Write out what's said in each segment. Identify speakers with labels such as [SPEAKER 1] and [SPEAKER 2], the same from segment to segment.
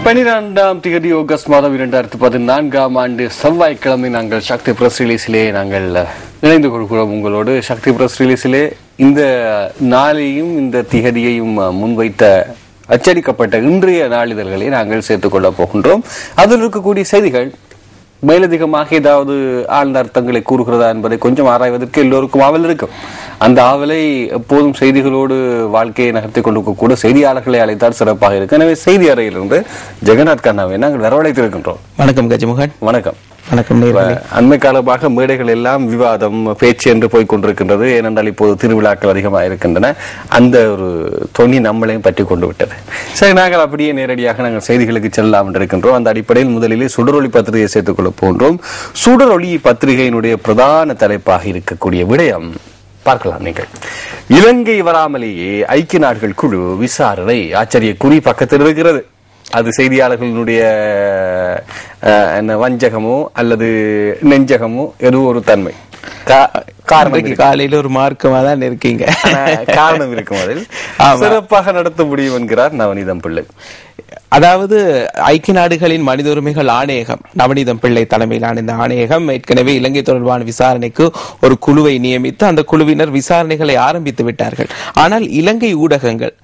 [SPEAKER 1] 12ஆம் தேதி ஆகஸ்ட் மாதம் 2014ஆம் ஆண்டு செவ்வாய்க்கிழமை நாங்கள் சக்தி பிரஸ் ரிலீஸிலே நாங்கள் இணைந்து கொடுக்கிறோம் உங்களோடு. சக்தி பிரஸ் ரிலீஸிலே இந்த நாளையும் இந்த திகதியையும் முன்வைத்த அச்சடிக்கப்பட்ட இன்றைய நாளிதழ்களை நாங்கள் சேர்த்துக்கொள்ளப் போகின்றோம். அதில் இருக்கக்கூடிய செய்திகள் மேலதிகமாக ஏதாவது ஆழ்ந்த அர்த்தங்களை கூறுகிறதா என்பதை கொஞ்சம் ஆராய்வதற்கு எல்லோருக்கும் ஆவல் இருக்கும். அந்த ஆவலை எப்போதும் செய்திகளோடு வாழ்க்கையை நகர்த்தி கொண்டிருக்கக்கூட செய்தியாளர்களை அழைத்தால் சிறப்பாக இருக்கு. எனவே செய்தி அறையிலிருந்து ஜெகநாத் கண்ணாவை நாங்கள் வரவழைத்திருக்கின்றோம்.
[SPEAKER 2] வணக்கம் கஜமுகன்.
[SPEAKER 1] வணக்கம்.
[SPEAKER 2] வணக்கம்.
[SPEAKER 1] அண்மை காலமாக மேடைகள் எல்லாம் விவாதம் பேச்சு என்று போய்கொண்டிருக்கின்றது. ஏனென்றால் இப்போது திருவிழாக்கள் அதிகமாக இருக்கின்றன. அந்த ஒரு தொனி நம்மளையும் பற்றி கொண்டு விட்டது. சரி, நாங்கள் அப்படியே நேரடியாக நாங்கள் செய்திகளுக்கு செல்லலாம் என்று இருக்கின்றோம். அந்த அடிப்படையில் முதலிலே சுடரொளி பத்திரிகையை சேர்த்துக் கொள்ள போன்றோம். சுடரொளி பத்திரிகையினுடைய பிரதான தலைப்பாக இருக்கக்கூடிய விடயம் பார்க்கலாம். நீங்கள் இலங்கை வராமலேயே ஐக்கிய நாடுகள் குழு விசாரணை ஆச்சரியக்குறி பக்கத்தில் இருக்கிறது. அது செய்தியாளர்களுடைய வஞ்சகமோ அல்லது நெஞ்சகமோ ஏதோ ஒரு தன்மை
[SPEAKER 2] காலையில ஒரு மார்க்கமா தான் இருக்கீங்க.
[SPEAKER 1] காரணம் இருக்கும். அதில் சிறப்பாக நடத்த முடியும் என்கிறார் நவநீதம் பிள்ளை.
[SPEAKER 2] அதாவது ஐக்கிய நாடுகளின் மனித உரிமைகள் ஆணையகம், நவநீதம் பிள்ளை தலைமையிலான இந்த ஆணையகம் ஏற்கனவே இலங்கை தொடர்பான விசாரணைக்கு ஒரு குழுவை நியமித்து அந்த குழுவினர் விசாரணைகளை ஆரம்பித்து விட்டார்கள். ஆனால் இலங்கை ஊடகங்கள்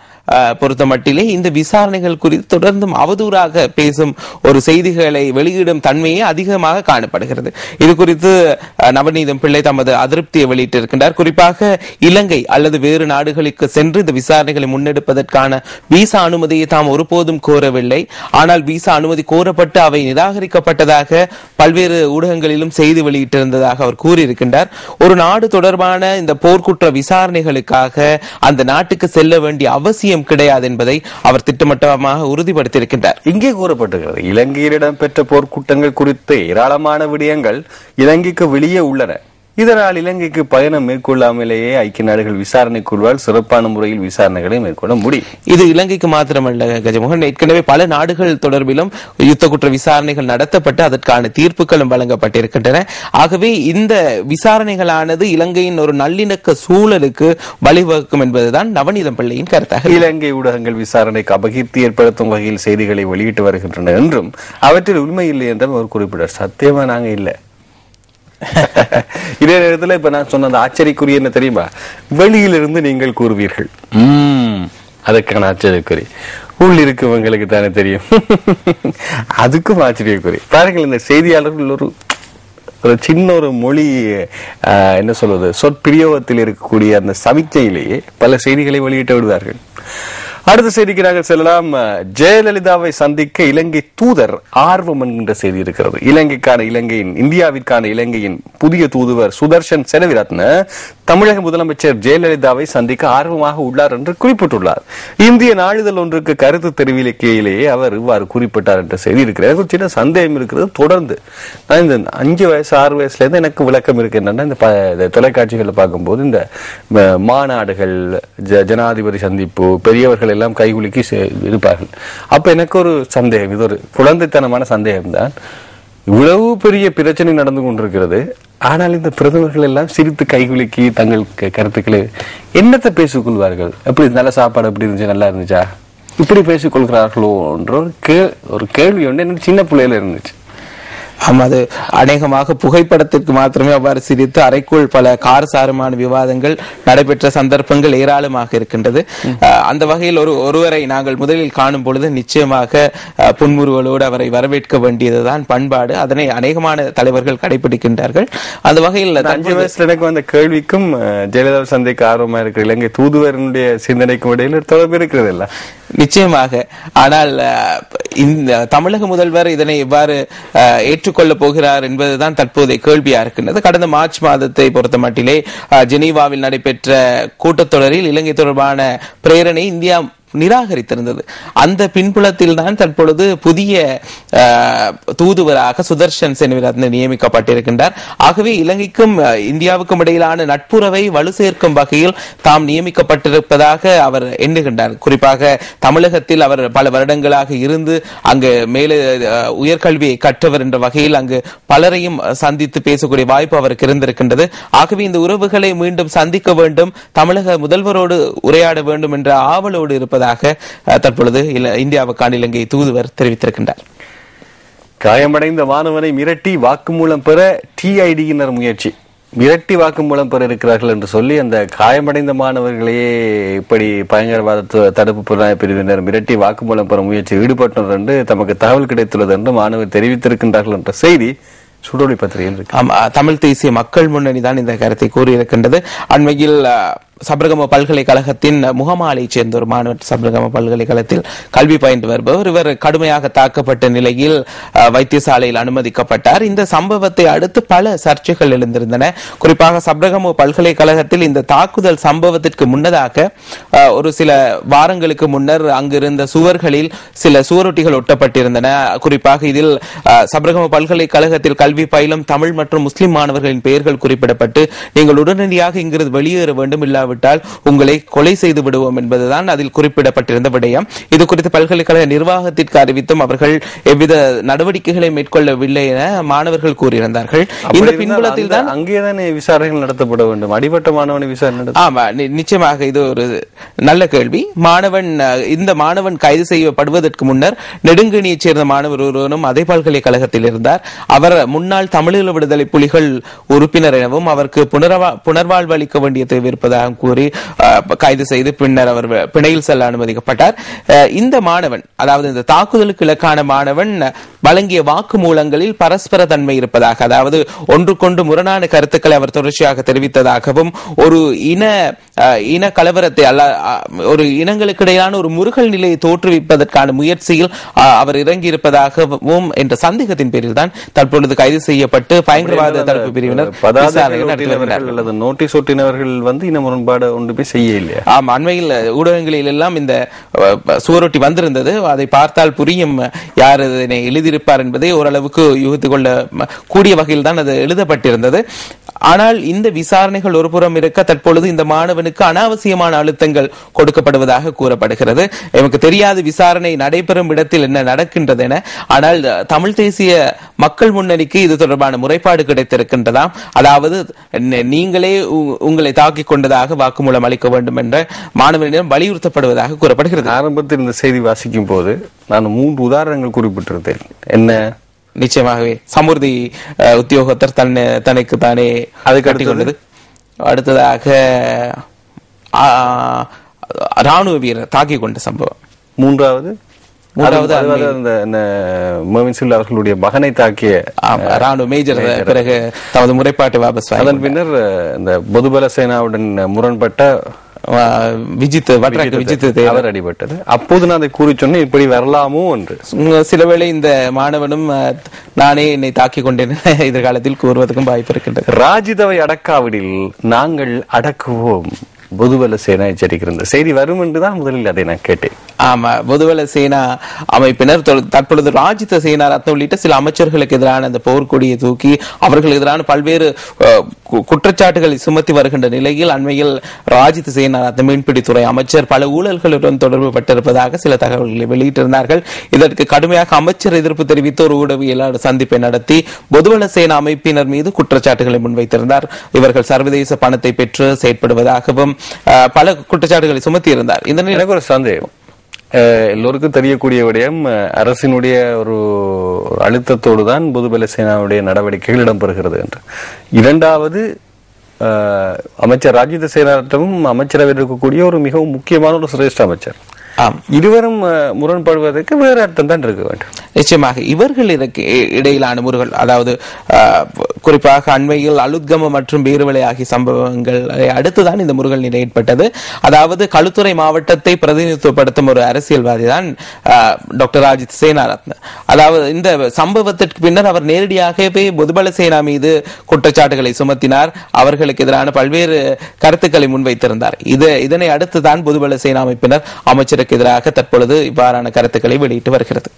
[SPEAKER 2] பொறுத்த மட்டிலே இந்த விசாரணைகள் குறித்து தொடர்ந்தும் அவதூறாக பேசும் ஒரு செய்திகளை வெளியிடும் தன்மையே அதிகமாக காணப்படுகிறது. இது குறித்து நவநீதம் பிள்ளை தமது அதிருப்தியை வெளியிட்டிருக்கின்றார். குறிப்பாக இலங்கை அல்லது வேறு நாடுகளுக்கு சென்று இந்த விசாரணைகளை முன்னெடுப்பதற்கான விசா அனுமதியை தாம் ஒருபோதும் கோரவில்லை. ஆனால் விசா அனுமதி கோரப்பட்டு அவை நிராகரிக்கப்பட்டதாக பல்வேறு ஊடகங்களிலும் செய்தி வெளியிட்டிருந்ததாக அவர் கூறியிருக்கின்றார். ஒரு நாடு தொடர்பான இந்த போர்க்குற்ற விசாரணைகளுக்காக அந்த நாட்டுக்கு செல்ல வேண்டிய அவசியம் கிடையாது என்பதை அவர் திட்டவட்டமாக உறுதிப்படுத்தியிருக்கின்றார்.
[SPEAKER 1] இங்கே கூறப்பட்டிருக்கிறது, இலங்கையில் இடம்பெற்ற போர்க்குற்றங்கள் குறித்த ஏராளமான விடயங்கள் இலங்கைக்கு வெளியே உள்ளன. இதனால் இலங்கைக்கு பயணம் மேற்கொள்ளாமலேயே ஐக்கிய நாடுகள் விசாரணை குழுவால் சிறப்பான முறையில் விசாரணைகளை மேற்கொள்ள முடியும்.
[SPEAKER 2] இது இலங்கைக்கு மாத்திரமல்ல கஜமோகன், ஏற்கனவே பல நாடுகள் தொடர்பிலும் யுத்த குற்ற விசாரணைகள் நடத்தப்பட்டு அதற்கான தீர்ப்புகளும் வழங்கப்பட்டிருக்கின்றன. ஆகவே இந்த விசாரணைகளானது இலங்கையின் ஒரு நல்லிணக்க சூழலுக்கு வழிவகுக்கும் என்பதுதான் நவநீதம் பிள்ளையின் கருத்தாக.
[SPEAKER 1] இலங்கை ஊடகங்கள் விசாரணைக்கு அபகீர்த்தி ஏற்படுத்தும் வகையில் செய்திகளை வெளியிட்டு வருகின்றன என்றும் அவற்றில் உண்மை இல்லை என்றும் அவர் குறிப்பிட்டார். சத்தியமா நாங்க இல்லை. இதே நேரத்தில் இப்ப நான் சொன்ன அந்த ஆச்சரியக்குறி என்ன தெரியுமா? வெளியிலிருந்து நீங்கள் கூறுவீர்கள், அதுக்கான ஆச்சரியக்குறி உள் இருக்கவங்களுக்கு தானே தெரியும். அதுக்கும் ஆச்சரியக்குறி பாருங்கள். இந்த செய்தியாளர்கள் ஒரு சின்ன ஒரு மொழி என்ன சொல்வது சொற்பிரயோகத்தில் இருக்கக்கூடிய அந்த சமிக்கையிலேயே பல செய்திகளை வெளியிட்டு விடுவார்கள். அடுத்த செய்திக்கு நாங்கள் செல்லலாம். ஜெயலலிதாவை சந்திக்க இலங்கை தூதர் ஆர்வம் என்கின்ற செய்தி இருக்கிறது. இந்தியாவிற்கான இலங்கையின் புதிய தூதுவர் சுதர்ஷன் செனவிரத்ன தமிழக முதலமைச்சர் ஜெயலலிதாவை சந்திக்க ஆர்வமாக உள்ளார் என்று குறிப்பிட்டுள்ளார். இந்திய நாளிதழ் ஒன்றுக்கு கருத்து தெரிவிக்கையிலேயே அவர் இவ்வாறு குறிப்பிட்டார் என்ற செய்தி இருக்கிறது. ஒரு சின்ன சந்தேகம் இருக்கிறது. தொடர்ந்து நான் இந்த 5 வயசு 6 வயசுல இருந்து எனக்கு விளக்கம் இருக்கு என்னன்னா, இந்த தொலைக்காட்சிகளை பார்க்கும்போது இந்த மாநாடுகள், ஜனாதிபதி சந்திப்பு, பெரியவர்கள் எல்லாம் கைகுலுக்கி இருப்பார்கள். அப்ப எனக்கு ஒரு சந்தேகம், இது ஒரு குழந்தைத்தனமான சந்தேகம் தான். இவ்வளவு பெரிய பிரச்சனை நடந்து கொண்டிருக்கிறது, ஆனால் இந்த பிரதமர்கள் எல்லாம் சிரித்து கைகுலுக்கி தங்கள் கருத்துக்களை என்னத்தை பேசிக்கொள்வார்கள்? எப்படி நல்ல சாப்பாடு எப்படி இருந்துச்சு, நல்லா இருந்துச்சா, இப்படி பேசிக்கொள்கிறார்களோ என்ற ஒரு கேள்வி ஒன்று எனக்கு சின்ன பிள்ளையில இருந்துச்சு.
[SPEAKER 2] அது அநேகமாக புகைப்படத்திற்கு மாத்திரமே அவ்வாறு சிரித்து அறைக்குள் பல காரசாரமான விவாதங்கள் நடைபெற்ற சந்தர்ப்பங்கள் ஏராளமாக இருக்கின்றது. அந்த வகையில் ஒருவரை நாங்கள் முதலில் காணும் பொழுது நிச்சயமாக புன்முறுவலோடு அவரை வரவேற்க வேண்டியதுதான் பண்பாடு. அதனை அநேகமான தலைவர்கள் கடைபிடிக்கின்றார்கள். அந்த வகையில்
[SPEAKER 1] 5 வயசுல எனக்கு அந்த கேள்விக்கும் ஜெயலலிதா சந்திக்க ஆர்வமா இருக்கிற இலங்கை தூதுவருடைய சிந்தனைக்கும் இடையில தொடர்பு இருக்கிறது இல்ல?
[SPEAKER 2] நிச்சயமாக. ஆனால் இந்த தமிழக முதல்வர் இதனை எவ்வாறு ஏற்றுக்கொள்ள போகிறார் என்பதுதான் தற்போதைய கேள்வியா இருக்கின்றது. கடந்த மார்ச் மாதத்தை பொறுத்த மட்டிலே ஜெனீவாவில் நடைபெற்ற கூட்டத்தொடரில் இலங்கை தொடர்பான பிரேரணை இந்தியா நிராகரித்திருந்தது. அந்த பின்புலத்தில் தான் தற்பொழுது புதிய தூதுவராக சுதர்ஷன் செனவிரத்ன நியமிக்கப்பட்டிருக்கின்றார். ஆகவே இலங்கைக்கும் இந்தியாவுக்கும் இடையிலான நட்புறவை வலு சேர்க்கும் வகையில் தாம் நியமிக்கப்பட்டிருப்பதாக அவர் எண்ணுகின்றார். குறிப்பாக தமிழகத்தில் அவர் பல வருடங்களாக இருந்து அங்கு மேலே உயர்கல்வியை கற்றவர் என்ற வகையில் அங்கு பலரையும் சந்தித்து பேசக்கூடிய வாய்ப்பு அவருக்கு இருந்திருக்கின்றது. ஆகவே இந்த உறவுகளை மீண்டும் சந்திக்க வேண்டும், தமிழக முதல்வரோடு உரையாட வேண்டும் என்ற ஆவலோடு இருப்பதாக இருப்பதாக தற்பொழுது இந்தியாவுக்கான இலங்கை தூதுவர் தெரிவித்திருக்கின்றார்.
[SPEAKER 1] காயமடைந்த மாணவனை மிரட்டி வாக்குமூலம் பெற டிஐடியினர் முயற்சி. மிரட்டி வாக்குமூலம் பெற இருக்கிறார்கள் என்று சொல்லி அந்த காயமடைந்த மாணவர்களையே இப்படி பயங்கரவாத தடுப்பு புலனாய்வு பிரிவினர் மிரட்டி வாக்குமூலம் பெற முயற்சியில் ஈடுபட்டனர் என்று தமக்கு தகவல் கிடைத்துள்ளது என்று மாணவர் தெரிவித்திருக்கின்றார்கள் என்ற செய்தி சுடோலி பத்திரிகையில் இருக்கு.
[SPEAKER 2] தமிழ் தேசிய மக்கள் முன்னணி தான் இந்த கருத்தை கூறியிருக்கின்றது. அண்மையில் சபரகம பல்கலைக்கழகத்தின் முகமாலையை சேர்ந்த ஒரு மாணவர் சபரகம பல்கலைக்கழகத்தில் கல்வி பயின்று வருபவர். இவர் கடுமையாக தாக்கப்பட்ட நிலையில் வைத்தியசாலையில் அனுமதிக்கப்பட்டார். இந்த சம்பவத்தை அடுத்து பல சர்ச்சைகள் எழுந்திருந்தன. குறிப்பாக சபரகம பல்கலைக்கழகத்தில் இந்த தாக்குதல் சம்பவத்திற்கு முன்னதாக ஒரு சில வாரங்களுக்கு முன்னர் அங்கிருந்த சுவர்களில் சில சுவரொட்டிகள் ஒட்டப்பட்டிருந்தன. குறிப்பாக இதில் சபரகம பல்கலைக்கழகத்தில் கல்வி பயிலும் தமிழ் மற்றும் முஸ்லிம் மாணவர்களின் பெயர்கள் குறிப்பிடப்பட்டு நீங்கள் உடனடியாக இங்கிருந்து வெளியேற வேண்டும், இல்லாவிட்டால் உங்களை கொலை செய்து விடுவோம் என்பதுதான் அதில் குறிப்பிடப்பட்டிருந்த விடயம். இது குறித்து பல்கலைக்கழக நிர்வாகத்திற்கு அறிவித்தும் அவர்கள் எவ்வித நடவடிக்கைகளை மேற்கொள்ளவில்லை என மாணவர்கள் கூறியிருந்தார்கள். இந்த பின்புலத்தில் தான்
[SPEAKER 1] அங்கேதான் விசாரணைகள் நடத்தப்பட வேண்டும். அடிபட்ட மாணவனை விசாரணை.
[SPEAKER 2] ஆமா, நிச்சயமாக இது ஒரு நல்ல கேள்வி. இந்த மாணவன் கைது செய்யப்படுவதற்கு முன்னர் நெடுங்கணியைச் சேர்ந்த மாணவர் ஒருவரும் அதே பல்கலைக்கழகத்தில் இருந்தார். அவர் முன்னாள் தமிழீழ விடுதலை புலிகள் உறுப்பினர் எனவும் அவருக்கு புனர்வாழ்வு அளிக்க வேண்டிய தேவை இருப்பதாக கூறி கைது செய்து பின்னர் அவர் பிணையில் செல்ல அனுமதிக்கப்பட்டார். இந்த மாணவன், அதாவது இந்த தாக்குதலுக்கு இலக்கான மாணவன் வழங்கிய வாக்குமூலங்களில் பரஸ்பர தன்மை இருப்பதாக, அதாவது ஒன்றுக்கொண்டு முரணான கருத்துக்களை அவர் தொடர்ச்சியாக தெரிவித்ததாகவும் ஒரு இன கலவரத்தை ஒரு இனங்களுக்கு இடையிலான ஒரு முருகல் நிலையை தோற்றுவிப்பதற்கான முயற்சியில் அவர் இறங்கியிருப்பதாகவும் என்ற சந்தேகத்தின் பேரில் தான் தற்பொழுது கைது செய்யப்பட்டு பயங்கரவாத தடுப்பு பிரிவினர்
[SPEAKER 1] நோட்டீஸ் ஒட்டினவர்கள் இன முரண்பாடு ஒன்றுமே செய்ய இல்லையா?
[SPEAKER 2] ஆமா, அண்மையில் ஊடகங்களில் எல்லாம் இந்த சுவரொட்டி வந்திருந்தது. அதை பார்த்தால் புரியும் யார் இதனை எழுதியிருப்பார் என்பதை ஓரளவுக்கு யூகித்துக் கொள்ள கூடிய வகையில் தான் அது எழுதப்பட்டிருந்தது. ஆனால் இந்த விசாரணைகள் ஒரு புறம் இருக்க தற்பொழுது இந்த மாணவனுக்கு அனாவசியமான அழுத்தங்கள் கொடுக்கப்படுவதாக கூறப்படுகிறது. எனக்கு தெரியாது விசாரணை நடைபெறும் இடத்தில் என்ன நடக்கின்றது என. ஆனால் தமிழ் தேசிய மக்கள் முன்னணிக்கு இது தொடர்பான முறைப்பாடு கிடைத்திருக்கின்றதாம். அதாவது நீங்களே உங்களை தாக்கிக் கொண்டதாக வாக்குமூலம் அளிக்க வேண்டும் என்ற மாணவனிடம் வலியுறுத்தப்படுவதாக கூறப்படுகிறது.
[SPEAKER 1] ஆரம்பத்தில் இந்த செய்தி வாசிக்கும் போது நான் 3 உதாரணங்கள் குறிப்பிட்டிருந்தேன். என்ன?
[SPEAKER 2] நிச்சயமாகவே சமுர்தி உத்தியோகத்தர் தனக்கு தானே அது கட்டிக்கொண்டது. அடுத்ததாக ராணுவ வீரர் தாக்கிக் கொண்ட சம்பவம்.
[SPEAKER 1] மூன்றாவது அவர்களுடைய மகனை தாக்கிய
[SPEAKER 2] ராணுவ மேஜர் பிறகு தமது முறைப்பாட்டை வாபஸ்.
[SPEAKER 1] அதன் பின்னர் இந்த பொதுபல சேனாவுடன் முரண்பட்ட
[SPEAKER 2] விஜித்
[SPEAKER 1] அவர் அடிபட்டது. அப்போது நான் அதை கூறி சொன்னேன், இப்படி வரலாமோ என்று.
[SPEAKER 2] சிலவேளை இந்த மாணவனும் நானே என்னை தாக்கிக் கொண்டேன் எதிர்காலத்தில் கூறுவதற்கும் வாய்ப்பு இருக்கின்றது.
[SPEAKER 1] ராஜிதவை அடக்காவிடில் நாங்கள் அடக்குவோம், பொதுபல சேனா எச்சரிக்கிறது. செய்தி வரும் என்றுதான் முதலில் அதை நான் கேட்டேன்.
[SPEAKER 2] ஆமா, பொதுபல சேனா அமைப்பினர் தற்பொழுது ராஜித சேனா ரத்ன உள்ளிட்ட சில அமைச்சர்களுக்கு எதிரான அந்த போர்க்கொடியை தூக்கி அவர்களுக்கு எதிரான பல்வேறு குற்றச்சாட்டுகளை சுமத்தி வருகின்ற நிலையில் அண்மையில் ராஜித சேனா ரத்ன மீன்பிடித்துறை அமைச்சர் பல ஊழல்களுடன் தொடர்பு பட்டிருப்பதாக சில தகவல்களை வெளியிட்டிருந்தார்கள். இதற்கு கடுமையாக அமைச்சர் எதிர்ப்பு தெரிவித்து ஒரு ஊடகவியலாளர் சந்திப்பை நடத்தி பொதுபல சேனா அமைப்பினர் மீது குற்றச்சாட்டுகளை முன்வைத்திருந்தார். இவர்கள் சர்வதேச பணத்தை பெற்று செயற்படுவதாகவும் பல குற்றச்சாட்டுகளை சுமத்தி இருந்தார். இந்த
[SPEAKER 1] எனக்கு ஒரு சந்தேகம், எல்லோருக்கும் தெரியக்கூடிய விடயம், அரசினுடைய ஒரு அழுத்தத்தோடு தான் பொதுபல சேனாவுடைய நடவடிக்கைகள் இடம்பெறுகிறது என்று. இரண்டாவது, அமைச்சர் ராஜித சேனாட்டமும் அமைச்சரவையில் இருக்கக்கூடிய ஒரு மிகவும் முக்கியமான ஒரு சிரேஷ்ட அமைச்சர். இருவரும் முரண்படுவதற்கு வேறு அர்த்தம் தான் இருக்க வேண்டும்.
[SPEAKER 2] நிச்சயமாக இவர்கள் இடையிலான முருகல், அதாவது குறிப்பாக அண்மையில் அலுத்கம மற்றும் பேருவளை ஆகிய சம்பவங்கள் அடுத்துதான் இந்த முருகல் நிலை ஏற்பட்டது. அதாவது களுத்துறை மாவட்டத்தை பிரதிநிதித்துவப்படுத்தும் ஒரு அரசியல்வாதி தான் டாக்டர் ராஜித் சேனாரத்ன. அதாவது இந்த சம்பவத்திற்கு பின்னர் அவர் நேரடியாகவே பொதுபல சேனா மீது குற்றச்சாட்டுகளை சுமத்தினார். அவர்களுக்கு எதிரான பல்வேறு கருத்துக்களை முன்வைத்திருந்தார். இதனை அடுத்துதான் பொதுபல சேனா அமைப்பினர் அமைச்சருக்கு எதிராக தற்பொழுது இவ்வாறான கருத்துக்களை வெளியிட்டு வருகிறது.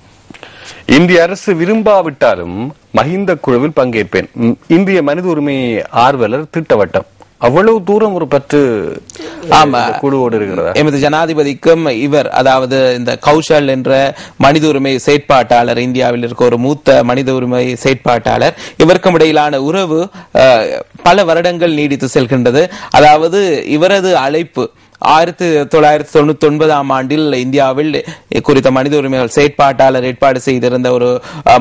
[SPEAKER 1] இந்திய அரசு விரும்பாவிட்டாலும் மஹிந்த குழுவில் பங்கேற்பேன். இந்திய மனித உரிமை ஆர்வலர் திட்டவட்டம். அவ்வளவு தூரம் ஒரு பற்று குழுவோடு இருக்கிறதா?
[SPEAKER 2] எமது ஜனாதிபதிக்கும் இவர், அதாவது இந்த கௌஷல் என்ற மனித உரிமை செயற்பாட்டாளர், இந்தியாவில் இருக்க ஒரு மூத்த மனித உரிமை செயற்பாட்டாளர், இவருக்கும் இடையிலான உறவு பல வருடங்கள் நீடித்து செல்கின்றது. அதாவது இவரது அழைப்பு 1999 இந்தியாவில் குறித்த மனித உரிமைகள் செயற்பாட்டாளர் ஏற்பாடு செய்திருந்த ஒரு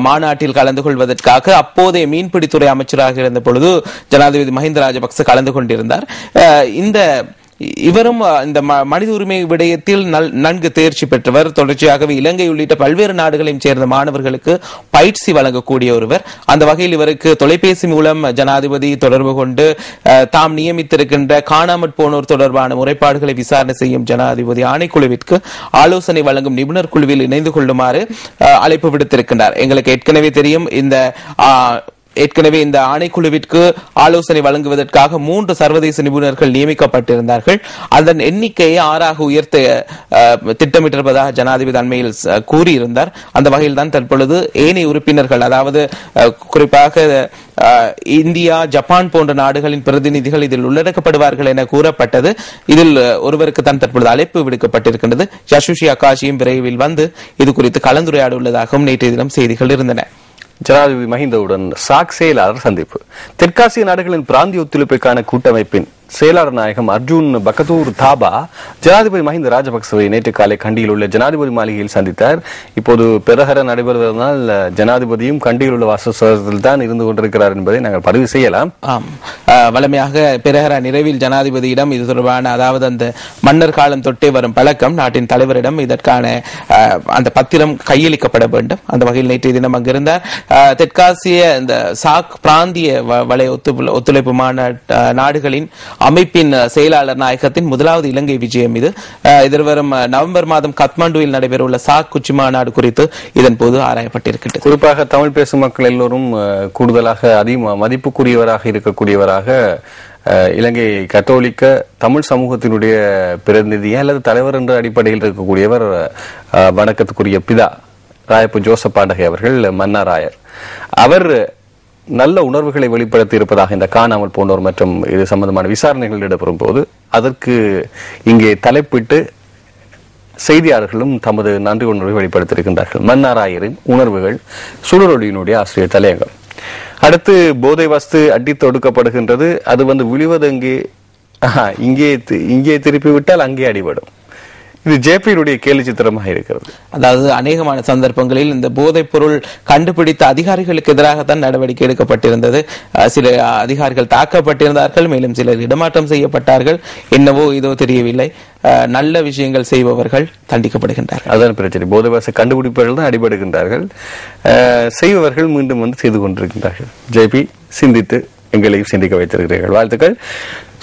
[SPEAKER 2] மாநாட்டில் கலந்து கொள்வதற்காக அப்போதைய மீன்பிடித்துறை அமைச்சராக இருந்த பொழுது ஜனாதிபதி மஹிந்த ராஜபக்ச கலந்து கொண்டிருந்தார். இவரும் இந்த மனித உரிமை விடயத்தில் நன்கு தேர்ச்சி பெற்றவர். தொடர்ச்சியாகவே இலங்கை உள்ளிட்ட பல்வேறு நாடுகளையும் சேர்ந்த மாணவர்களுக்கு பயிற்சி வழங்கக்கூடிய ஒருவர். அந்த வகையில் இவருக்கு தொலைபேசி மூலம் ஜனாதிபதி தொடர்பு கொண்டு தாம் நியமித்திருக்கின்ற காணாமற் போனோர் தொடர்பான முறைப்பாடுகளை விசாரணை செய்யும் ஜனாதிபதி ஆணைக்குழுவிற்கு ஆலோசனை வழங்கும் நிபுணர் குழுவில் இணைந்து கொள்ளுமாறு அழைப்பு விடுத்திருக்கின்றார். எங்களுக்கு ஏற்கனவே இந்த ஆணைக்குழுவிற்கு ஆலோசனை வழங்குவதற்காக 3 சர்வதேச நிபுணர்கள் நியமிக்கப்பட்டிருந்தார்கள். அதன் எண்ணிக்கையை 6ஆக உயர்த்த திட்டமிட்டிருப்பதாக ஜனாதிபதி அண்மையில் கூறியிருந்தார். அந்த வகையில் தான் தற்பொழுது ஏனைய உறுப்பினர்கள், அதாவது குறிப்பாக இந்தியா, ஜப்பான் போன்ற நாடுகளின் பிரதிநிதிகள் இதில் உள்ளடக்கப்படுவார்கள் என கூறப்பட்டது. இதில் ஒருவருக்கு தான் தற்பொழுது அழைப்பு விடுக்கப்பட்டிருக்கின்றது. யசுஷி அகாஷியும் விரைவில் வந்து இது குறித்து கலந்துரையாட உள்ளதாகவும் நேற்றைய தினம் செய்திகள் இருந்தன.
[SPEAKER 1] ஜனாதிபதி மஹிந்தவுடன் சாக் செயலாளர் சந்திப்பு. தெற்காசிய நாடுகளின் பிராந்திய ஒத்துழைப்புக்கான கூட்டமைப்பின் செயலாளர் நாயகம் அர்ஜுன் பகதூர் தாபா ஜனாதிபதி மஹிந்த ராஜபக்சவை நேற்று காலை கண்டியில் உள்ள ஜனாதிபதி மாளிகையில் சந்தித்தார். இப்போது பெரஹர நடைபெறுவதனால் ஜனாதிபதியும் கண்டியில் உள்ள வாசஸ்தலத்தில் தான் இருந்து கொண்டிருக்கிறார் என்பதை நாங்கள் பதிவு செய்யலாம்.
[SPEAKER 2] வளமையாக பெரஹர நிறைவில் ஜனாதிபதியிடம் இது தொடர்பான, அதாவது அந்த மன்னர் காலம் தொட்டே வரும் பழக்கம், நாட்டின் தலைவரிடம் இதற்கான அந்த பத்திரம் கையளிக்கப்பட வேண்டும். அந்த வகையில் நேற்றைய தினம் அங்கிருந்தார். தெற்காசிய இந்த சாக் பிராந்திய வலய ஒத்துழைப்பு நாடுகளின் அமைப்பின் செயலாளர் நாயகத்தின் முதலாவது இலங்கை விஜயம் இது. எதிர்வரும் நவம்பர் மாதம் காத்மாண்டுவில் நடைபெறவுள்ள சாக் உச்சி மாநாடு குறித்து இதன் போது ஆராயப்பட்டிருக்கிறது.
[SPEAKER 1] குறிப்பாக தமிழ் பேசும் மக்கள் எல்லோரும் கூடுதலாக அதிக மதிப்புக்குரியவராக இருக்கக்கூடியவராக இலங்கை கத்தோலிக்க தமிழ் சமூகத்தினுடைய பிரதிநிதியா அல்லது தலைவர் என்ற அடிப்படையில் இருக்கக்கூடியவர் வணக்கத்துக்குரிய பிதா ராயப்பு ஜோசப் பாண்டகை அவர்கள், மன்னாராயர். அவர் நல்ல உணர்வுகளை வெளிப்படுத்தி இருப்பதாக இந்த காணாமல் போனோர் மற்றும் இது சம்பந்தமான விசாரணைகள் இடம்பெறும் போது அதற்கு இங்கே தலைப்பிட்டு செய்தியாளர்களும் தமது நன்றி உணர்வை வெளிப்படுத்தியிருக்கின்றார்கள். மன்னாராயரின் உணர்வுகள் சுடரொலியினுடைய ஆசிரியர் தலையங்கம். அடுத்து போதை வஸ்து அடித்து ஒடுக்கப்படுகின்றது. அது விழுவது இங்கே திருப்பி விட்டால் அங்கே அடிபடும். இது ஜேபியினுடைய கேலி சித்திரமாக இருக்கிறது.
[SPEAKER 2] அதாவது அநேகமான சந்தர்ப்பங்களில் இந்த போதைப் பொருள் கண்டுபிடித்த அதிகாரிகளுக்கு எதிராகத்தான் நடவடிக்கை எடுக்கப்பட்டிருந்தது. சில அதிகாரிகள் தாக்கப்பட்டிருந்தார்கள், மேலும் சிலர் இடமாற்றம் செய்யப்பட்டார்கள். என்னவோ இதோ தெரியவில்லை. நல்ல விஷயங்கள் செய்பவர்கள் தண்டிக்கப்படுகின்றார்கள்.
[SPEAKER 1] அதான் பிரச்சனை. போதை வஸ்து கண்டுபிடிப்பவர்கள் தான் அடிபடுகின்றார்கள், செய்பவர்கள் மீண்டும் செய்து கொண்டிருக்கின்றார்கள். ஜேபி சிந்தித்து எங்களையும் சிந்திக்க வைத்திருக்கிறீர்கள். வாழ்த்துக்கள்.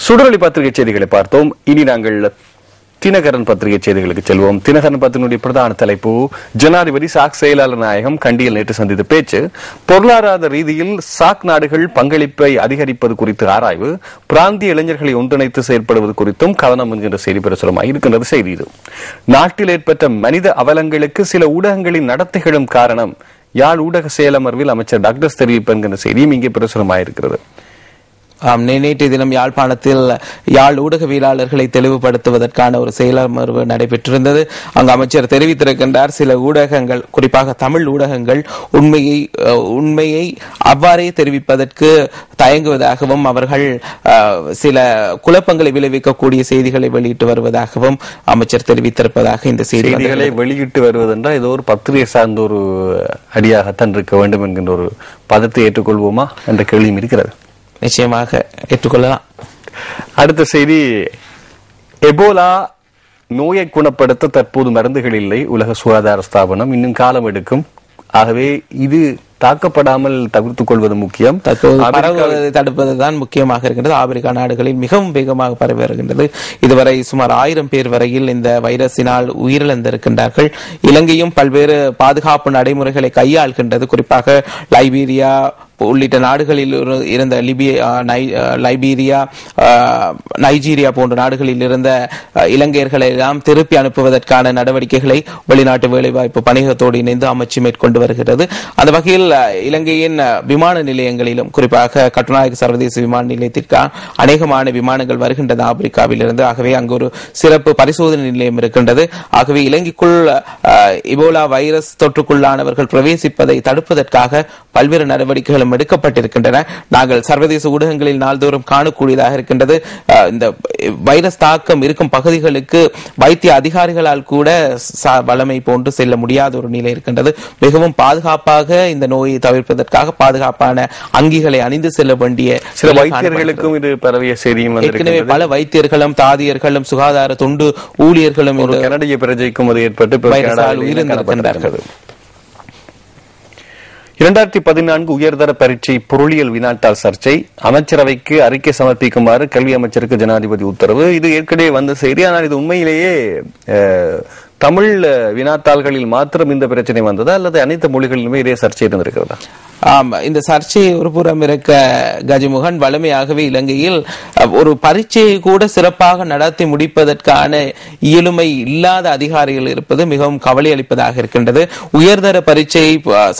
[SPEAKER 1] சுடரொலி பத்திரிகை செய்திகளை பார்த்தோம். இனி நாங்கள் தினகரன் பத்திரிகை செய்திகளுக்கு செல்வோம். தினகரன் பத்திரிகையுடைய பிரதான தலைப்பு, ஜனாதிபதி சாக் செயலாளர் நாயகம் கண்டியில் நேற்று சந்தித்த பேச்சு, பொருளாதார ரீதியில் சாக் நாடுகள் பங்களிப்பை அதிகரிப்பது குறித்து ஆராய்வு, பிராந்திய இளைஞர்களை ஒன்றிணைத்து செயல்படுவது குறித்தும் கவனம் என்கின்ற செய்தி பிரசுரமாக இருக்கின்றது. செய்தி இது, நாட்டில் ஏற்பட்ட மனித அவலங்களுக்கு சில ஊடகங்களின் நடத்தைகளும் காரணம், யாழ் ஊடக செயலமர்வில் அமைச்சர் டாக்டர் தெரிவிப்பு என்கின்ற செய்தியும் இங்கே பிரசுரமாயிருக்கிறது.
[SPEAKER 2] நேற்றைய தினம் யாழ்ப்பாணத்தில் யாழ் ஊடகவியலாளர்களை தெளிவுபடுத்துவதற்கான ஒரு செயலமர்வு நடைபெற்றிருந்தது. அங்கு அமைச்சர் தெரிவித்திருக்கின்றார், சில ஊடகங்கள், குறிப்பாக தமிழ் ஊடகங்கள் உண்மையை அவ்வாறே தெரிவிப்பதற்கு தயங்குவதாகவும் அவர்கள் சில குழப்பங்களை விளைவிக்கக்கூடிய செய்திகளை வெளியிட்டு வருவதாகவும் அமைச்சர் தெரிவித்திருப்பதாக இந்த செய்திகளை
[SPEAKER 1] வெளியிட்டு வருவதென்றால் ஏதோ ஒரு பத்திரிகை சார்ந்த ஒரு அடியாகத்தான் இருக்க வேண்டும் என்கின்ற ஒரு பதத்தை ஏற்றுக்கொள்வோமா என்ற கேள்வியும் இருக்கிறது.
[SPEAKER 2] நிச்சயமாக ஏற்றுக்கொள்ளலாம்.
[SPEAKER 1] அடுத்த செய்தி, எபோலா நோயை குணப்படுத்த தற்போது மருந்துகள் இல்லை, உலக சுகாதார ஸ்தாபனம் இன்னும் காலம் எடுக்கும். ஆகவே இது தாக்கப்படாமல் தவிர்த்துக் கொள்வது முக்கியம்.
[SPEAKER 2] பரவுவதை தடுப்பதுதான் முக்கியமாக இருக்கின்றது. ஆப்பிரிக்கா நாடுகளில் மிகவும் வேகமாக பரவி வருகின்றது. இதுவரை சுமார் 1000 பேர் வரையில் இந்த வைரஸினால் உயிரிழந்திருக்கின்றார்கள். இலங்கையும் பல்வேறு பாதுகாப்பு நடைமுறைகளை கையாள்கின்றது. குறிப்பாக லைபீரியா உள்ளிட்ட நாடுகளில் இருந்த லைபீரியா, நைஜீரியா போன்ற நாடுகளில் இருந்த இலங்கையர்களை எல்லாம் திருப்பி அனுப்புவதற்கான நடவடிக்கைகளை வெளிநாட்டு வேலைவாய்ப்பு பணியகத்தோடு இணைந்து அமைச்சு மேற்கொண்டு வருகிறது. அந்த வகையில் இலங்கையின் விமான நிலையங்களிலும், குறிப்பாக கட்டுநாயக்க சர்வதேச விமான நிலையத்திற்கு அநேகமான விமானங்கள் வருகின்றது ஆப்பிரிக்காவில் இருந்து. ஆகவே அங்கு ஒரு சிறப்பு பரிசோதனை நிலையம் இருக்கின்றது. ஆகவே இலங்கைக்குள் இபோலா வைரஸ் தொற்றுக்குள்ளானவர்கள் பிரவேசிப்பதை தடுப்பதற்காக பல்வேறு நடவடிக்கைகளும் நடவடிக்கைகளும் எடுக்கப்பட்டிருக்கின்றன. நாங்கள் சர்வதேச ஊடகங்களில் நாள்தோறும் காணக்கூடியதாக இருக்கின்றது. இந்த வைரஸ் தாக்கம் இருக்கும் பகுதிகளுக்கு வைத்திய அதிகாரிகளால் கூட வளமை போன்று செல்ல முடியாத ஒரு நிலை இருக்கின்றது. மிகவும் பாதுகாப்பாக இந்த நோயை தவிர்ப்பதற்காக பாதுகாப்பான அங்கிகளை அணிந்து செல்ல வேண்டிய
[SPEAKER 1] சில வைத்தியர்களுக்கும் இது பரவிய செய்தியும்
[SPEAKER 2] ஏற்கனவே பல வைத்தியர்களும் தாதியர்களும் சுகாதார தொண்டு ஊழியர்களும்
[SPEAKER 1] கனடிய பிரஜைக்கும் அது ஏற்பட்டு
[SPEAKER 2] உயிரிழந்திருக்கின்றார்கள்.
[SPEAKER 1] 2014 உயர்தர பரீட்சை பொருளியல் வினாட்டால் சர்ச்சை. அமைச்சரவைக்கு அறிக்கை சமர்ப்பிக்குமாறு கல்வி அமைச்சருக்கு ஜனாதிபதி உத்தரவு. இது ஏற்கனவே வந்த செய்தி. ஆனால் இது உண்மையிலேயே தமிழ் வினாத்தாள்களில் மாத்திரம் இந்த பிரச்சனை வந்ததா அல்லது அனைத்து மொழிகளிலுமே இதே சர்ச்சை இருந்திருக்கிறதா?
[SPEAKER 2] இந்த சர்ச்சை ஒரு புறம் இருக்க கஜமுகன் வலிமையாகவே இலங்கையில் ஒரு பரீட்சையை கூட சிறப்பாக நடத்தி முடிப்பதற்கான இயலுமை இல்லாத அதிகாரிகள் இருப்பது மிகவும் கவலை அளிப்பதாக இருக்கின்றது. உயர்தர பரீட்சை,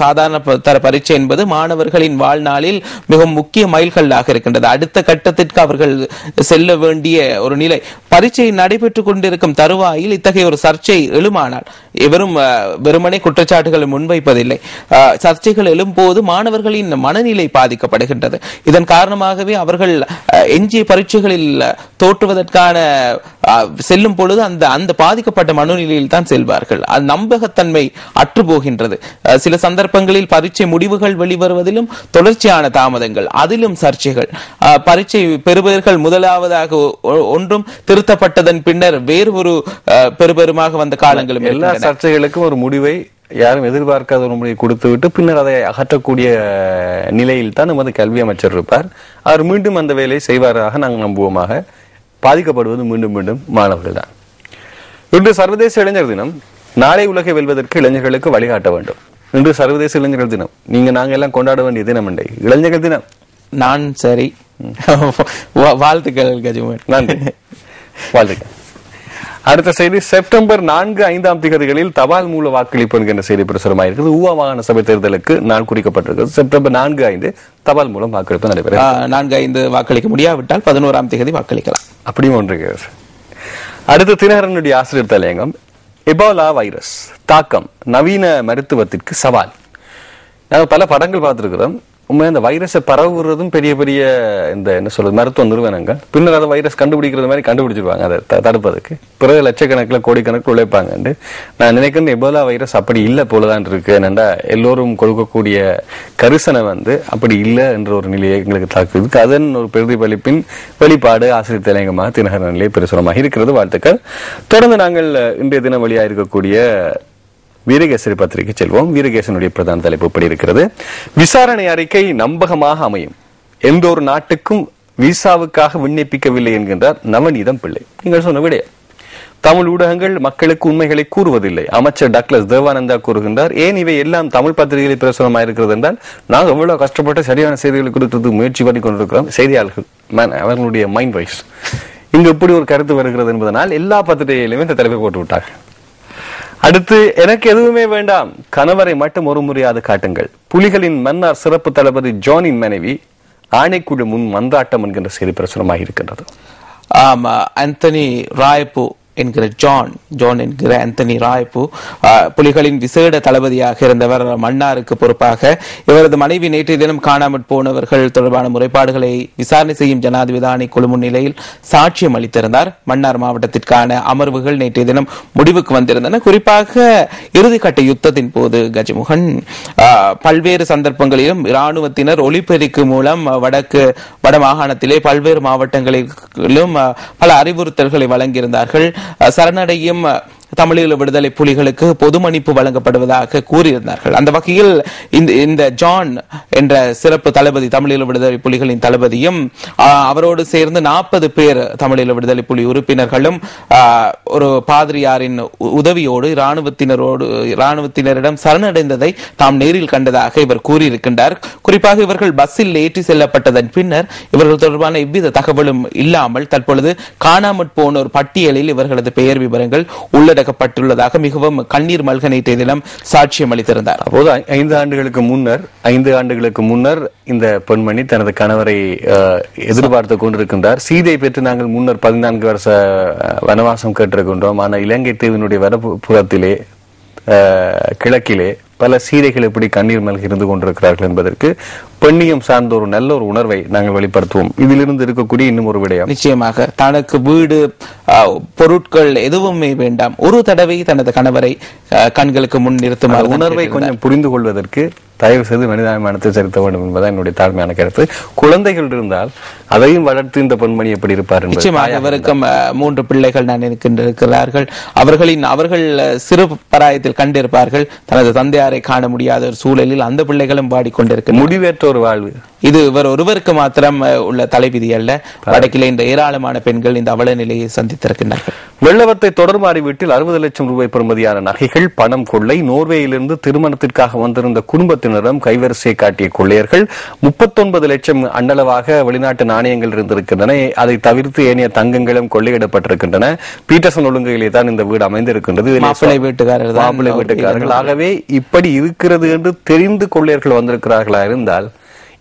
[SPEAKER 2] சாதாரண தர பரீட்சை என்பது மாணவர்களின் வாழ்நாளில் மிகவும் முக்கிய மைல்கல்லாக இருக்கின்றது. அடுத்த கட்டத்திற்கு அவர்கள் செல்ல வேண்டிய ஒரு நிலை. பரீட்சை நடைபெற்றுக் கொண்டிருக்கும் தருவாயில் இத்தகைய ஒரு சர்ச்சை எழுமானால் எவரும் வெறுமனே குற்றச்சாட்டுகளை முன்வைப்பதில்லை. சர்ச்சைகள் எழும்போது மாணவர்களின் மனநிலை பாதிக்கப்படுகின்றது. இதன் காரணமாகவே அவர்கள் எஞ்சிய பரீட்சைகளில் தோற்றுவதற்கான செல்லும் பொழுது அந்த பாதிக்கப்பட்ட மனநிலையில் தான் செல்வார்கள். அது நம்பகத்தன்மை அற்று போகின்றது. சில சந்தர்ப்பங்களில் பரீட்சை முடிவுகள் வெளிவருவதிலும் தொடர்ச்சியான தாமதங்கள், அதிலும் சர்ச்சைகள். பரீட்சை பெறுபவர்கள் முதலாவதாக ஒன்றும் திருத்தப்பட்டதன் பின்னர் வேறு ஒரு பெறுபெருமாக வந்த காலங்களும்
[SPEAKER 1] எல்லா சர்ச்சைகளுக்கும் ஒரு முடிவை யாரும் எதிர்பார்க்காத ஒரு முடிவை கொடுத்துவிட்டு பின்னர் அதை அகற்றக்கூடிய நிலையில் தான் நமது கல்வி அமைச்சர் இருப்பார். அவர் மீண்டும் அந்த வேலையை செய்வாராக நாங்கள் நம்புவோமாக. பாதிக்கப்படுவது மீண்டும் மீண்டும் மாணவர்கள் தான். இன்று சர்வதேச இளைஞர் தினம். நாளை உலகை வெல்வதற்கு இளைஞர்களுக்கு வழிகாட்ட வேண்டும். இன்று சர்வதேச இளைஞர்கள் தினம். நாங்க எல்லாம் கொண்டாட வேண்டிய தினம் உண்டு, இளைஞர்கள் தினம்.
[SPEAKER 2] நான் சரி, வாழ்த்துக்கள் கஜுமன்.
[SPEAKER 1] நன்றி, வாழ்த்துக்கள். அடுத்த செய்தி, செப்டம்பர் 4-5 தேதிகளில் தபால் மூல வாக்களிப்பு என்கின்ற செய்தி பிரசுரமாயிருக்கிறது. ஊவா மாகாண சபை தேர்தலுக்கு நாள் குறிக்கப்பட்டிருக்கிறது. செப்டம்பர் 4-5 தபால் மூலம் வாக்களிப்பு நடைபெறும்.
[SPEAKER 2] 4-5 வாக்களிக்க முடியாவிட்டால் 11ஆம் தேதி வாக்களிக்கலாம்.
[SPEAKER 1] அப்படியும் ஒன்று. அடுத்து தினகரனுடைய ஆசிரியர் தலையங்கம். எபோலா வைரஸ் தாக்கம் நவீன மருத்துவத்திற்கு சவால். நாங்கள் பல படங்கள் பார்த்திருக்கிறோம். உண்மையா இந்த வைரஸை பரவுறதும் பெரிய பெரிய இந்த என்ன சொல்றது மருத்துவ நிறுவனங்கள் பின்னர் அதை வைரஸ் கண்டுபிடிக்கிறது மாதிரி கண்டுபிடிச்சிருவாங்க. அதை தடுப்பதற்கு பிறகு லட்சக்கணக்கில் கோடிக்கணக்கில் உழைப்பாங்க. நான் நினைக்கிறேன் எபோலா வைரஸ் அப்படி இல்லை போலதான் இருக்கு. என்னண்டா எல்லோரும் கொடுக்கக்கூடிய கரிசனை அப்படி இல்லை என்ற ஒரு நிலையை எங்களுக்கு தாக்குது. அதன் ஒரு பிரதிபலிப்பின் வெளிப்பாடு ஆசிரியர் தலையங்கமாக தினகரன் நிலையை பிரசுரமாக இருக்கிறது. வாழ்த்துக்கள். தொடர்ந்து நாங்கள் இன்றைய தினம் வழியாக இருக்கக்கூடிய வீரகேசரி பத்திரிகை செல்வோம். வீரகேசனுடைய பிரதான தலைப்பு இப்படி இருக்கிறது. விசாரணை அறிக்கை நம்பகமாக அமையும், எந்த ஒரு நாட்டுக்கும் விசாவுக்காக விண்ணப்பிக்கவில்லை என்கின்றார் நவநீதம் பிள்ளை. நீங்கள் சொன்ன விட தமிழ் ஊடகங்கள் மக்களுக்கு உண்மைகளை கூறுவதில்லை. அமைச்சர் டக்ளஸ் தேவானந்தா கூறுகின்றார். ஏன் இவை எல்லாம் தமிழ் பத்திரிகைகளில் பிரசுரமாக இருக்கிறது என்றால் நாங்கள் எவ்வளவு கஷ்டப்பட்டு சரியான செய்திகளை கொடுக்கிறது முயற்சி பண்ணி கொண்டிருக்கிறோம். செய்தியாளர்கள் அவர்களுடைய மைண்ட் வைஸ் இங்கு இப்படி ஒரு கருத்து வருகிறது என்பதனால் எல்லா பத்திரிகைகளிலுமே இந்த தலைப்பை போட்டு விட்டார்கள். அடுத்து, எனக்கு எதுவுமே வேண்டாம், கணவரை மட்டும் ஒரு முறையாவது காட்டுங்கள். புலிகளின் மன்னார் சிறப்பு தளபதி ஜானின் மனைவி ஆணைக்குழு முன் மன்றாட்டம் என்கின்ற செய்தி பிரசுரமாக இருக்கின்றது.
[SPEAKER 2] ஆந்தனி ராய்பு என்கிற ஜான் என்கிற ஆந்தனி ராய்பு புலிகளின் விசேட தளபதியாக இருந்தவர். மன்னாருக்கு பொறுப்பாக இவரது மனைவி நேற்றைய தினம் காணாமற் போனவர்கள் தொடர்பான முறைப்பாடுகளை விசாரணை செய்யும் ஜனாதிபதி ஆணைக்குழு முன்னிலையில் சாட்சியம் அளித்திருந்தார். மன்னார் மாவட்டத்திற்கான அமர்வுகள் நேற்றைய தினம் முடிவுக்கு வந்திருந்தன. குறிப்பாக இறுதிக்கட்ட யுத்தத்தின் போது கஜமுகன் பல்வேறு சந்தர்ப்பங்களிலும் இராணுவத்தினர் ஒலிபெருக்கி மூலம் வட மாகாணத்திலே பல்வேறு மாவட்டங்களிலும் பல அறிவுறுத்தல்களை வழங்கியிருந்தார்கள். சரணடையும் தமிழீழ விடுதலை புலிகளுக்கு பொது மன்னிப்பு வழங்கப்படுவதாக கூறியிருந்தார்கள். அந்த வகையில் இந்த ஜான் என்ற சிறப்பு தளபதி தமிழீழ விடுதலை புலிகளின் தளபதியும் அவரோடு சேர்ந்து 40 பேர் தமிழீழ விடுதலை புலி உறுப்பினர்களும் ஒரு பாதிரியாரின் உதவியோடு இராணுவத்தினரிடம் சரணடைந்ததை தாம் நேரில் கண்டதாக இவர் கூறியிருக்கின்றார். குறிப்பாக இவர்கள் பஸ்ஸில் ஏற்றி செல்லப்பட்டதன் பின்னர் இவர்கள் தொடர்பான எவ்வித தகவலும் இல்லாமல் தற்பொழுது காணாமற் போனோர் பட்டியலில் இவர்களது பெயர் விவரங்கள் உள்ளடக்கப்பட்டுள்ளதாக மிகவும் கண்ணீர் மல்க நேற்றைய தினம் சாட்சியம் அளித்திருந்தார்.
[SPEAKER 1] அப்போது 5 ஆண்டுகளுக்கு முன்னர் இந்த பெண்மணி தனது கணவரை எதிர்பார்த்து கொண்டிருக்கின்றார். சீதை பெற்று நாங்கள் முன்னர் 14 வருஷ வனவாசம் கேட்டிருக்கின்றோம். ஆனால் இலங்கை தீவினுடைய வடபுறத்திலே கிழக்கிலே பல சீதைகள் எப்படி கண்ணீர் மல்க இருந்து கொண்டிருக்கிறார்கள் என்பதற்கு பெண்ணியம் சார்ந்த ஒரு நல்ல ஒரு உணர்வை நாங்கள் வெளிப்படுத்துவோம். இதிலிருந்து இருக்கக்கூடிய இன்னும் ஒரு விடயம்,
[SPEAKER 2] நிச்சயமாக தனக்கு வீடு பொருட்கள் எதுவுமே வேண்டாம், ஒரு தடவை தனது கணவரை கண்களுக்கு முன் நிறுத்துமாறு
[SPEAKER 1] உணர்வை கொஞ்சம் புரிந்து கொள்வதற்கு தயவு செய்து மனிதாபிமானத்தை செலுத்த வேண்டும் என்பதான் என்னுடைய தாழ்மையான கருத்து. குழந்தைகள் இருந்தால் அதையும் வளர்த்து இந்த பெண்மணி எப்படி இருப்பார்?
[SPEAKER 2] நிச்சயமாக இவருக்கும் 3 பிள்ளைகள் நான் இருக்கிறார்கள். அவர்கள் சிறு பராயத்தில் கண்டிருப்பார்கள். தனது தந்தையாரை காண முடியாத ஒரு சூழலில் அந்த பிள்ளைகளும் பாடிக்கொண்டிருக்க
[SPEAKER 1] முடிவேற்ற ஒரு வாழ்வு.
[SPEAKER 2] இது இவர் ஒருவருக்கு மாத்திரம் உள்ள தலைவிதி அல்ல. வடக்கிலே இந்த ஏராளமான பெண்கள் இந்த அவல நிலையை சந்தித்திருக்கின்றார்கள்.
[SPEAKER 1] வெள்ளவத்தை தொடர்மாறி வீட்டில் 60 லட்சம் ரூபாய் பெறுமதியான நகைகள், பணம் கொள்ளை. நோர்வேயிலிருந்து திருமணத்திற்காக வந்திருந்த குடும்பத்தினரும் கைவரிசை காட்டிய கொள்ளையர்கள் 39 லட்சம் அண்டளவாக வெளிநாட்டு நாணயங்கள் இருந்திருக்கின்றன. அதை தவிர்த்து ஏனைய தங்கங்களும் கொள்ளையிடப்பட்டிருக்கின்றன. பீட்டர்சன் ஒழுங்கையிலே தான் இந்த வீடு அமைந்திருக்கின்றது.
[SPEAKER 2] மாப்பிள்ளை வீட்டுக்காரர்கள்.
[SPEAKER 1] ஆகவே இப்படி இருக்கிறது என்று தெரிந்து கொள்ளையர்கள் வந்திருக்கிறார்களா இருந்தால்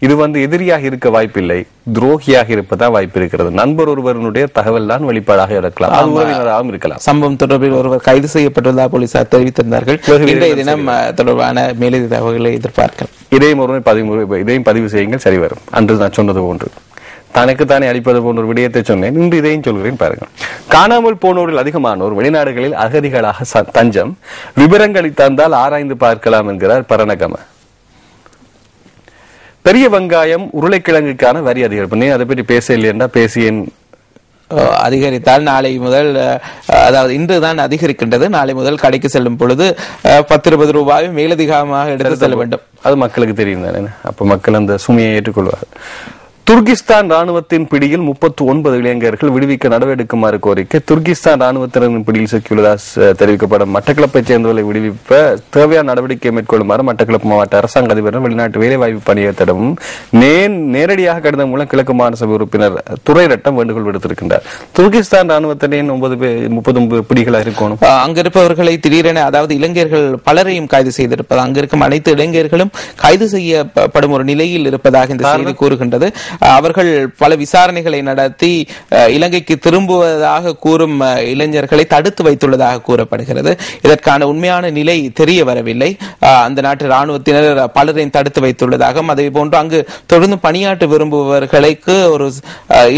[SPEAKER 1] இது எதிரியாக இருக்க வாய்ப்பில்லை, துரோகியாக இருப்பதான் வாய்ப்பு இருக்கிறது. நண்பர் ஒருவருடைய தகவல் தான் வெளிப்பாடாக இருக்கலாம், உறவினராகவும் இருக்கலாம்.
[SPEAKER 2] சம்பவம் தொடர்பில் ஒருவர் கைது செய்யப்பட்டுள்ளதாக போலீசார் தெரிவித்திருந்தார்கள். இன்றைய தினம் தொடர்பான மேலதிக தகவல்களை எதிர்பார்க்கலாம்.
[SPEAKER 1] இதையும் பதிவு செய்யுங்கள், சரி வரும். அன்று நான் சொன்னது போன்று தனக்குத்தானே அளிப்பது போன்ற ஒரு விடயத்தை சொன்னேன். இன்று இதையும் சொல்கிறேன் பாருங்கள். காணாமல் போனோரில் அதிகமானோர் வெளிநாடுகளில் அகதிகளாக தஞ்சம். விவரங்களை தந்தால் ஆராய்ந்து பார்க்கலாம் என்கிறார் பரணகம. பெரிய வெங்காயம், உருளைக்கிழங்குக்கான வரி அதிகரிப்பு. அதை பற்றி பேச இல்லையா? பேசியேன்.
[SPEAKER 2] அதிகரித்தால் நாளை முதல், அதாவது இன்றுதான் அதிகரிக்கின்றது, நாளை முதல் கடைக்கு செல்லும் பொழுது 10-20 ரூபாய் மேலதிகமாக எடுத்து செல்ல வேண்டும்.
[SPEAKER 1] அது மக்களுக்கு தெரியும் தானே. அப்ப மக்கள் அந்த சுமையை ஏற்றுக்கொள்வார்கள். துர்கிஸ்தான் ராணுவத்தின் பிடியில் 39 இளைஞர்கள் விடுவிக்க நடவடிக்குமாறு கோரிக்கை. துர்கிஸ்தான் ராணுவத்தினரின் பிடியில் சிக்கியுள்ளதாக தெரிவிக்கப்படும் மட்டக்களப்பைச் சேர்ந்தவர்களை விடுவிப்ப தேவையான நடவடிக்கை மேற்கொள்ளுமாறு மட்டக்களப்பு மாவட்ட அரசாங்க அதிபரும் வெளிநாட்டு வேலைவாய்ப்பு பணியத்திடமும் நேரடியாக கடிதம் மூலம் கிழக்கு மாநில உறுப்பினர் துரைரட்டம் வேண்டுகோள் விடுத்திருக்கின்றார். துர்கிஸ்தான் ராணுவத்தினரின் 39 பிடிகளாக இருக்கணும்.
[SPEAKER 2] அங்கிருப்பவர்களை திடீரென, அதாவது இளைஞர்கள் பலரையும் கைது செய்திருப்பது, அங்கிருக்கும் அனைத்து இளைஞர்களும் கைது செய்யப்படும் ஒரு நிலையில் இருப்பதாக இந்த செய்தி கூறுகின்றது. அவர்கள் பல விசாரணைகளை நடத்தி இலங்கைக்கு திரும்புவதாக கூறும் இளைஞர்களை தடுத்து வைத்துள்ளதாக கூறப்படுகிறது. இதற்கான உண்மையான நிலை தெரிய வரவில்லை. அந்த நாட்டு ராணுவத்தினர் பலரையும் தடுத்து வைத்துள்ளதாகவும், அதே போன்று அங்கு தொடர்ந்து பணியாற்ற விரும்புபவர்களுக்கு ஒரு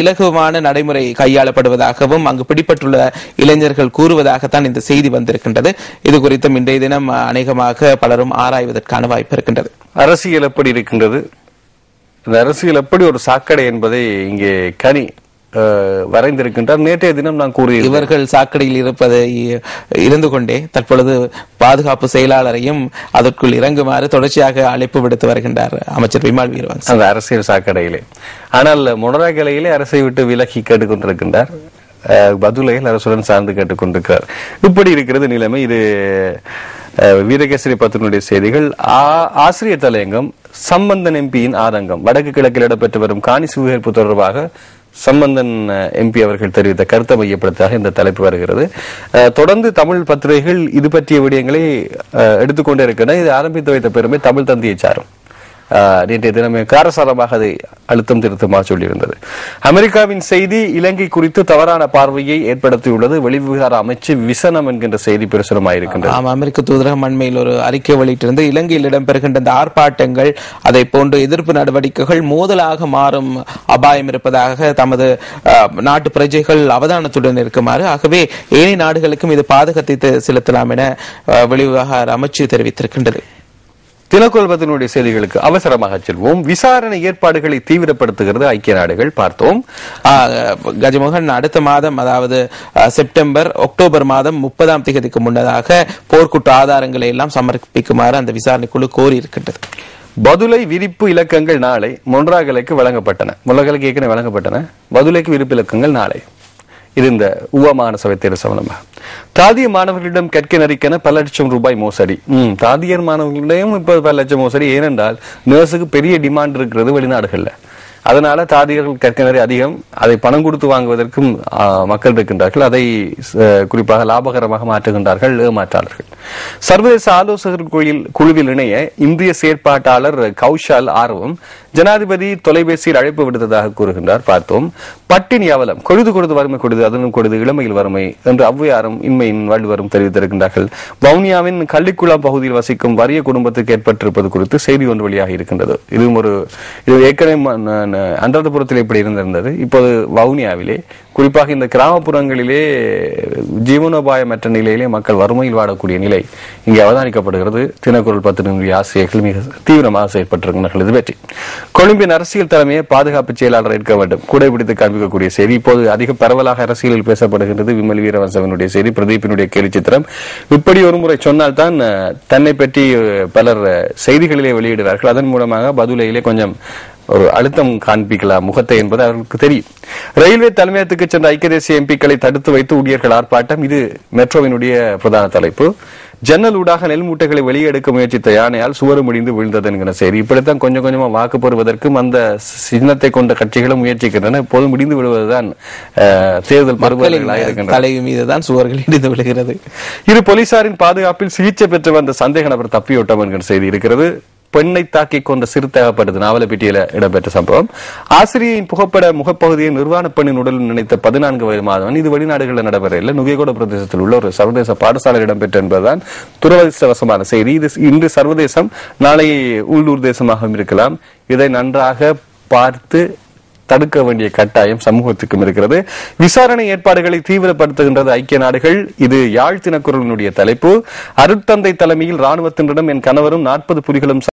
[SPEAKER 2] இலகுவான நடைமுறை கையாளப்படுவதாகவும் அங்கு பிடிப்பட்டுள்ள இளைஞர்கள் கூறுவதாகத்தான் இந்த செய்தி வந்திருக்கின்றது. இது குறித்தும் இன்றைய தினம் அநேகமாக பலரும் ஆராய்வதற்கான வாய்ப்பு இருக்கின்றது.
[SPEAKER 1] அரசியல் எப்படி இருக்கின்றது, இந்த அரசியல் எப்படி ஒரு சாக்கடை என்பதை இங்கே கனி வரைந்திருக்கின்றார். நேற்றைய தினம் நான் கூறிய
[SPEAKER 2] இவர்கள் சாக்கடையில் இருந்து கொண்டே தற்பொழுது பாதுகாப்பு செயலாளரையும் அதற்குள் இறங்குமாறு தொடர்ச்சியாக அழைப்பு விடுத்து வருகின்றார் அமைச்சர் விமல் வீரவன்ச.
[SPEAKER 1] அந்த அரசியல் சாக்கடையிலே, ஆனால் மொனராகலையிலே அரசை விட்டு விலகி கேட்டுக்கொண்டிருக்கின்றார். பதுலையில் அரசுடன் சார்ந்து கேட்டுக்கொண்டிருக்கிறார். இப்படி இருக்கிறது நிலைமை. இது வீரகேசரி பத்தினுடைய செய்திகள். ஆசிரியர் தலையங்கம், சம்பந்தன் எம்பியின் ஆதங்கம். வடக்கு கிழக்கில் இடம்பெற்று வரும் காணி சுவீகரிப்பு தொடர்பாக சம்பந்தன் எம்பி அவர்கள் தெரிவித்த கருத்தை மையப்படுத்தாக இந்த தலைப்பு வருகிறது. தொடர்ந்து தமிழ் பத்திரிகைகள் இது பற்றிய விடயங்களை எடுத்துக்கொண்டே இருக்கின்றன. இது ஆரம்பித்து வைத்த பெருமை தமிழ் தந்தியை சாரும். நேற்றைய தினமே காரசாரமாக அதை அழுத்தம் திருத்தமாக சொல்லியிருந்தது. அமெரிக்காவின் செய்தி இலங்கை குறித்து தவறான பார்வையை ஏற்படுத்தியுள்ளது. வெளிவிவகார அமைச்சு விசனம் என்கின்ற செய்தி பிரசுரமாயிருக்கின்றது.
[SPEAKER 2] அமெரிக்க தூதரகம் அண்மையில் ஒரு அறிக்கை வெளியிட்டிருந்து இலங்கையில் இடம்பெறுகின்ற இந்த ஆர்ப்பாட்டங்கள், அதை போன்று எதிர்ப்பு நடவடிக்கைகள் மோதலாக மாறும் அபாயம் இருப்பதாக தமது நாட்டு பிரஜைகள் அவதானத்துடன் இருக்குமாறு, ஆகவே ஏனைய நாடுகளுக்கும் இது பாதகத்தை செலுத்தலாம் என வெளிவிவகார அமைச்சு தெரிவித்திருக்கின்றது.
[SPEAKER 1] தினக்கோல்பத்தினுடைய செய்திகளுக்கு அவசரமாக செல்வோம். விசாரணை ஏற்பாடுகளை தீவிரப்படுத்துகிறது ஐக்கிய நாடுகள். பார்த்தோம்.
[SPEAKER 2] கஜமோகன் அடுத்த மாதம், அதாவது செப்டம்பர் அக்டோபர் மாதம் 30ஆம் தேதிக்கு முன்னதாக போர்க்குற்ற ஆதாரங்களை எல்லாம் சமர்ப்பிக்குமாறு அந்த விசாரணை குழு கோரி இருக்கின்றது.
[SPEAKER 1] பதுளை விரிப்பு இலக்கங்கள் நாளை மொன்றாகலைக்கு வழங்கப்பட்டன. மொன்னராகலைக்கு ஏற்கனவே வழங்கப்பட்டன. பதுளைக்கு விரிப்பு இலக்கங்கள் நாளை. இது இந்த உவமான சபை தேர்வு சம்பந்தமாக. தாதிய மாணவர்களிடம் கற்க நரிக்கென பல லட்சம் ரூபாய் மோசடி. தாதியர் மாணவர்களிடம் இப்ப பல லட்சம் மோசடி. ஏனென்றால் நர்ஸுக்கு பெரிய டிமாண்ட் இருக்கிறது வெளிநாடுகள்ல. அதனால தாதியர்கள் கற்க நரி அதிகம். அதை பணம் கொடுத்து வாங்குவதற்கும் மக்கள் இருக்கின்றார்கள். அதை குறிப்பாக லாபகரமாக மாற்றுகின்றார்கள் ஏமாற்றாளர்கள். சர்வதேச ஆலோசகர் குழுவில் இணைய இந்திய செயற்பாட்டாளர் கௌஷால் ஆர்வம் ஜனாதிபதி தொலைபேசியில் அழைப்பு விடுத்ததாக கூறுகின்றார். பார்த்தோம். பட்டினி அவலம், கொழுது கொடுது வறுமை கொடுது அதனும் கொடுது இளமையில் வறுமை என்று ஔவையாரும் இன்மையின் வள்ளுவரும் தெரிவித்திருக்கின்றார்கள். வவுனியாவின் கள்ளிக்குளம் பகுதியில் வசிக்கும் வறிய குடும்பத்துக்கு ஏற்பட்டிருப்பது குறித்து செய்தி ஒன்று வெளியாக இருக்கின்றது. இது ஏற்கனவே அன்றதபுரத்தில் எப்படி இருந்திருந்தது, இப்போது வவுனியாவிலே குறிப்பாக இந்த கிராமப்புறங்களிலே ஜீவனோபாயமற்ற நிலையிலே மக்கள் வறுமையில் வாடக்கூடிய நிலை இங்கே அவதானிக்கப்படுகிறது. தினக்குரல் 10 ஆசிரியர்கள் மிக தீவிரமாக செயல்பட்டிருக்கிறார்கள். இது பற்றி கொழும்பின் அரசியல் தலைமையை பாதுகாப்பு செயலாளர் ஏற்க வேண்டும், கூடைபிடித்து காண்பிக்கக்கூடிய செய்தி இப்போது அதிக பரவலாக அரசியலில் பேசப்படுகின்றது. விமல் வீரவன்சவனுடைய செய்தி, பிரதீப்பினுடைய கேலி சித்திரம். இப்படி ஒரு முறை சொன்னால்தான் தன்னை பற்றி பலர் செய்திகளிலே வெளியிடுகிறார்கள். அதன் மூலமாக பதுளையிலே கொஞ்சம் ஒரு அழுத்தம் காண்பிக்கலாம் முகத்தை என்பது அவர்களுக்கு தெரியும். ரயில்வே தலைமையகத்துக்கு சென்ற ஐக்கிய தேசிய எம்பிக்களை தடுத்து வைத்து ஊழியர்கள் ஆர்ப்பாட்டம். இது மெட்ரோவினுடைய பிரதான தலைப்பு. ஜன்னல் ஊடாக நெல் மூட்டைகளை வெளியே எடுக்க முயற்சித்த யானையால் சுவரு முடிந்து விழுந்தது என்கிற செய்தி. இப்படித்தான் கொஞ்சம் கொஞ்சமா வாக்கு பெறுவதற்கும் அந்த சின்னத்தை கொண்ட கட்சிகளும் முயற்சிக்கின்றன. எப்போதும் முடிந்து விடுவதுதான் தேர்தல் பருவங்களாக
[SPEAKER 2] தலைவி மீதுதான் சுவர்கள் இடிந்து விழுகிறது.
[SPEAKER 1] இரு போலீசாரின் பாதுகாப்பில் சிகிச்சை பெற்று வந்த சந்தேக நபர் தப்பியோட்டம் என்கிற செய்தி இருக்கிறது. பெண்ணை தாக்கி கொண்ட சிறு தேவைப்படுது நாவலப்பிட்டியில இடம்பெற்ற சம்பவம். ஆசிரியரின் புகைப்பட முகப்பகுதியை நிர்வாண பெண்ணின் உடல் நினைத்த 14 வயது மாதவன். இது வெளிநாடுகளில் நடைபெறவில்லை, நுகேகொட பிரதேசத்தில் உள்ள ஒரு சர்வதேச பாடசாலையில் இடம்பெற்ற என்பதுதான் துரதிர்ஷ்டவசமான செய்தி. இது இன்று சர்வதேசம், நாளை உள்ளூர் தேசமாகவும் இருக்கலாம். இதை நன்றாக பார்த்து தடுக்க வேண்டிய கட்டாயம் சமூகத்துக்கும் இருக்கிறது. விசாரணை ஏற்பாடுகளை தீவிரப்படுத்துகின்றது ஐக்கிய நாடுகள். இது யாழ் தினக்குரலினுடைய தலைப்பு. அருட்தந்தை தலைமையில் ராணுவத்தினரிடம் என் கணவரும் 40 புலிகளும்